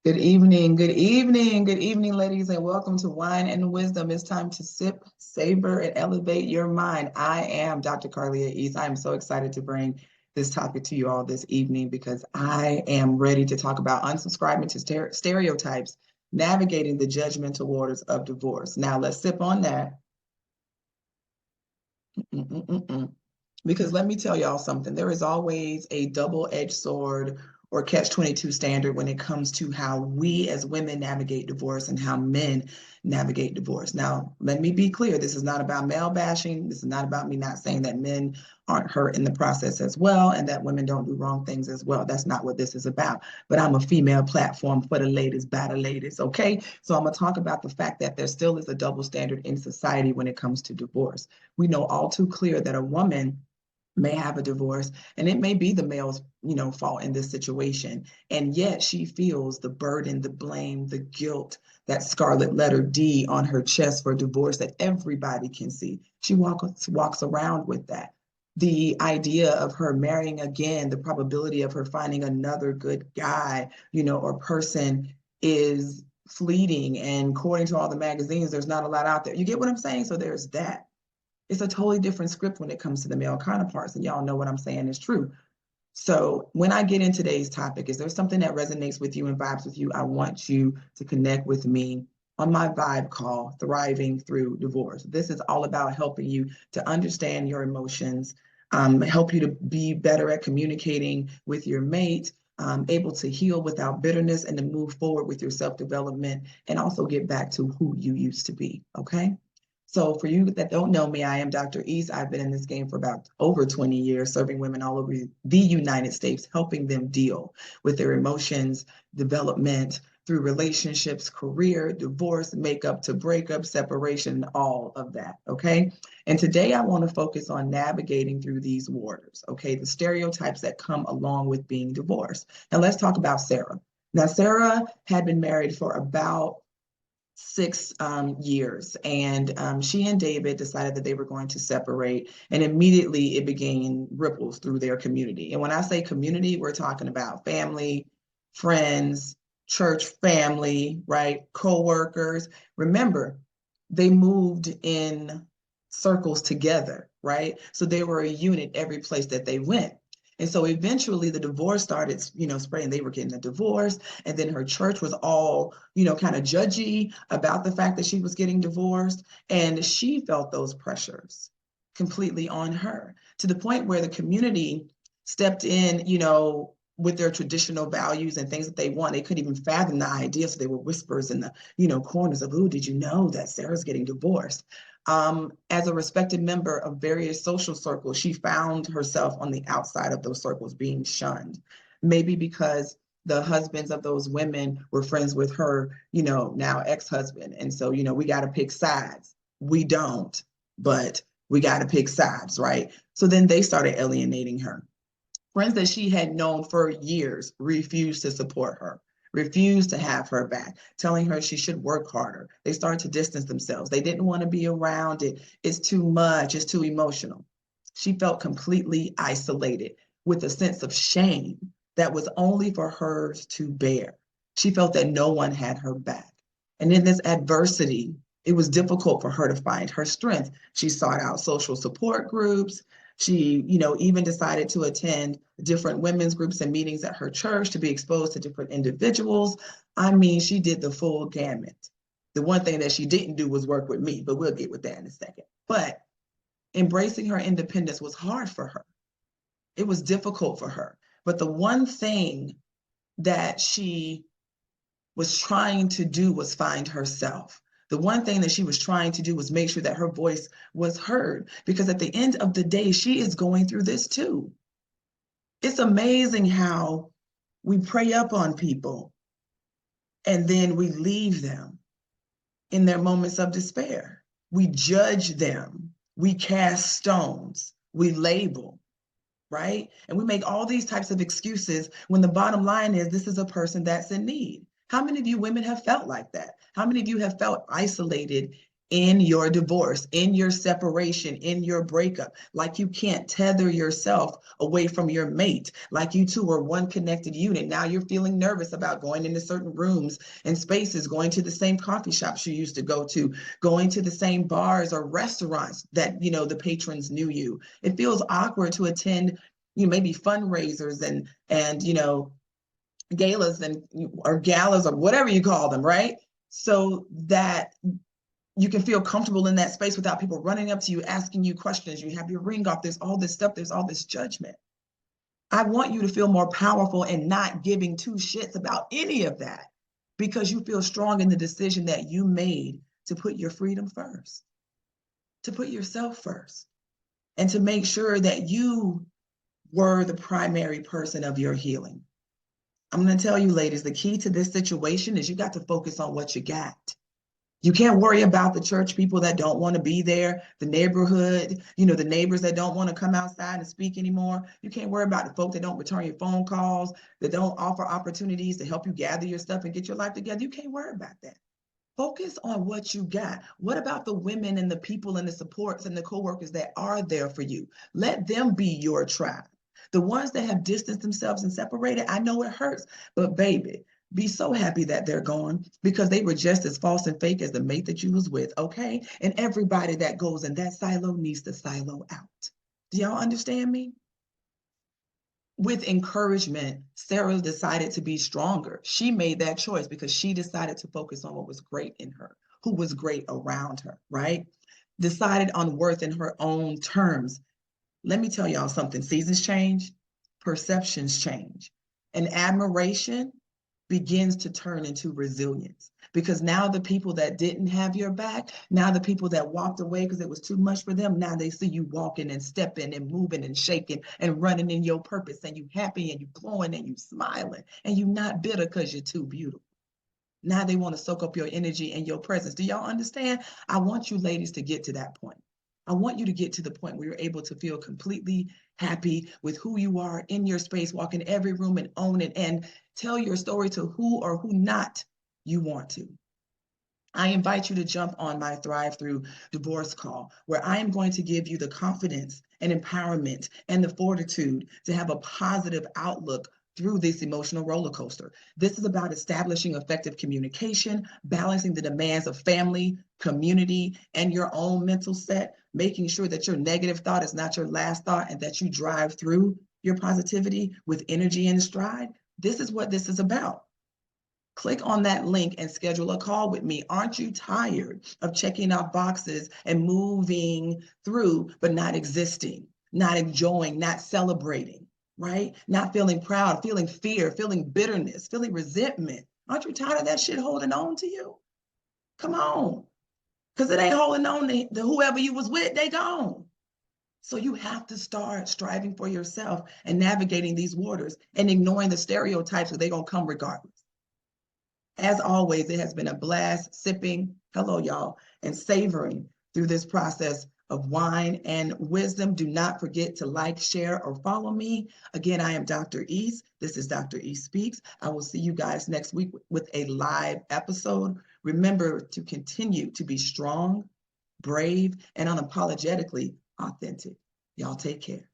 Good evening, good evening, good evening, ladies, and welcome to Wine and Wisdom. It's time to sip, savor, and elevate your mind. I am Dr. Carlia East. I am so excited to bring this topic to you all this evening because I am ready to talk about unsubscribing to stereotypes, navigating the judgmental waters of divorce. Now, let's sip on that. Mm-mm-mm-mm. Because let me tell y'all something, there is always a double-edged sword or catch-22 standard when it comes to how we as women navigate divorce and how men navigate divorce. Now, let me be clear, this is not about male bashing. This is not about me not saying that men aren't hurt in the process as well and that women don't do wrong things as well. That's not what this is about. But I'm a female platform for the ladies, by the ladies, okay? So I'm gonna talk about the fact that there still is a double standard in society when it comes to divorce. We know all too clear that a woman may have a divorce and it may be the male's fault in this situation, and yet she feels the burden, the blame, the guilt, that scarlet letter D on her chest for divorce that everybody can see. She walks around with that. The idea of her marrying again, the probability of her finding another good guy or person is fleeting, and according to all the magazines there's not a lot out there. You get what I'm saying? So there's that. It's a totally different script when it comes to the male counterparts, and y'all know what I'm saying is true. So when I get in today's topic, is there something that resonates with you and vibes with you? I want you to connect with me on my vibe call, Thriving Through Divorce. This is all about helping you to understand your emotions, help you to be better at communicating with your mate, able to heal without bitterness and to move forward with your self-development and also get back to who you used to be, okay? So for you that don't know me, I am Dr. East. I've been in this game for about over 20 years, serving women all over the United States, helping them deal with their emotions, development through relationships, career, divorce, makeup to breakup, separation, all of that, okay? And today I want to focus on navigating through these waters, okay? The stereotypes that come along with being divorced. Now let's talk about Sarah. Now, Sarah had been married for about 6 years. And she and David decided that they were going to separate. And immediately it began ripples through their community. And when I say community, we're talking about family, friends, church family, right? Co-workers. Remember, they moved in circles together, right? So they were a unit every place that they went. And so eventually the divorce started, spreading. They were getting a divorce. And then her church was all, kind of judgy about the fact that she was getting divorced. And she felt those pressures completely on her to the point where the community stepped in, with their traditional values and things that they want. They couldn't even fathom the idea. So they were whispers in the, corners of, "Ooh, did you know that Sarah's getting divorced?" As a respected member of various social circles, she found herself on the outside of those circles being shunned. Maybe because the husbands of those women were friends with her, now ex-husband. And so, we got to pick sides. We don't, but we got to pick sides, right? So then they started alienating her. Friends that she had known for years refused to support her, refused to have her back, telling her she should work harder. They started to distance themselves. They didn't want to be around it. It's too much. It's too emotional. She felt completely isolated with a sense of shame that was only for her to bear. She felt that no one had her back. And in this adversity, it was difficult for her to find her strength. She sought out social support groups. She, even decided to attend different women's groups and meetings at her church to be exposed to different individuals. I mean, she did the full gamut. The one thing that she didn't do was work with me, but we'll get with that in a second. But embracing her independence was hard for her. It was difficult for her. But the one thing that she was trying to do was find herself. The one thing that she was trying to do was make sure that her voice was heard, because at the end of the day, she is going through this too. It's amazing how we prey up on people and then we leave them in their moments of despair. We judge them. We cast stones. We label, right? And we make all these types of excuses when the bottom line is this is a person that's in need. How many of you women have felt like that? How many of you have felt isolated in your divorce, in your separation, in your breakup, like you can't tether yourself away from your mate, like you two are one connected unit. Now you're feeling nervous about going into certain rooms and spaces, going to the same coffee shops you used to go to, going to the same bars or restaurants that, the patrons knew you. It feels awkward to attend, maybe fundraisers and galas or galas or whatever you call them, right? So that you can feel comfortable in that space without people running up to you, asking you questions. You have your ring off. There's all this stuff. There's all this judgment. I want you to feel more powerful and not giving two shits about any of that, because you feel strong in the decision that you made to put your freedom first, to put yourself first, and to make sure that you were the primary person of your healing. I'm going to tell you, ladies, the key to this situation is you got to focus on what you got. You can't worry about the church people that don't want to be there, the neighborhood, the neighbors that don't want to come outside and speak anymore. You can't worry about the folk that don't return your phone calls, that don't offer opportunities to help you gather your stuff and get your life together. You can't worry about that. Focus on what you got. What about the women and the people and the supports and the coworkers that are there for you? Let them be your tribe. The ones that have distanced themselves and separated, I know it hurts, but baby, be so happy that they're gone, because they were just as false and fake as the mate that you was with, okay? And everybody that goes in that silo needs to silo out. Do y'all understand me? With encouragement, Sarah decided to be stronger. She made that choice because she decided to focus on what was great in her, who was great around her, right? Decided on worth in her own terms. Let me tell y'all something. Seasons change, perceptions change, and admiration begins to turn into resilience, because now the people that didn't have your back, now the people that walked away because it was too much for them, now they see you walking and stepping and moving and shaking and running in your purpose, and you happy and you glowing and you smiling and you not bitter because you're too beautiful. Now they want to soak up your energy and your presence. Do y'all understand? I want you ladies to get to that point. I want you to get to the point where you're able to feel completely happy with who you are in your space, walk in every room and own it, and tell your story to who or who not you want to. I invite you to jump on my Thrive Through Divorce call, where I am going to give you the confidence and empowerment and the fortitude to have a positive outlook through this emotional roller coaster. This is about establishing effective communication, balancing the demands of family, community, and your own mental set, making sure that your negative thought is not your last thought and that you drive through your positivity with energy and stride. This is what this is about. Click on that link and schedule a call with me. Aren't you tired of checking off boxes and moving through, but not existing, not enjoying, not celebrating, right? Not feeling proud, feeling fear, feeling bitterness, feeling resentment. Aren't you tired of that shit holding on to you? Come on. Because it ain't holding on to whoever you was with, they gone. So you have to start striving for yourself and navigating these waters and ignoring the stereotypes, that they're going to come regardless. As always, it has been a blast sipping, hello y'all, and savoring through this process of wine and wisdom. Do not forget to like, share, or follow me. Again, I am Dr. East. This is Dr. East Speaks. I will see you guys next week with a live episode. Remember to continue to be strong, brave, and unapologetically authentic. Y'all take care.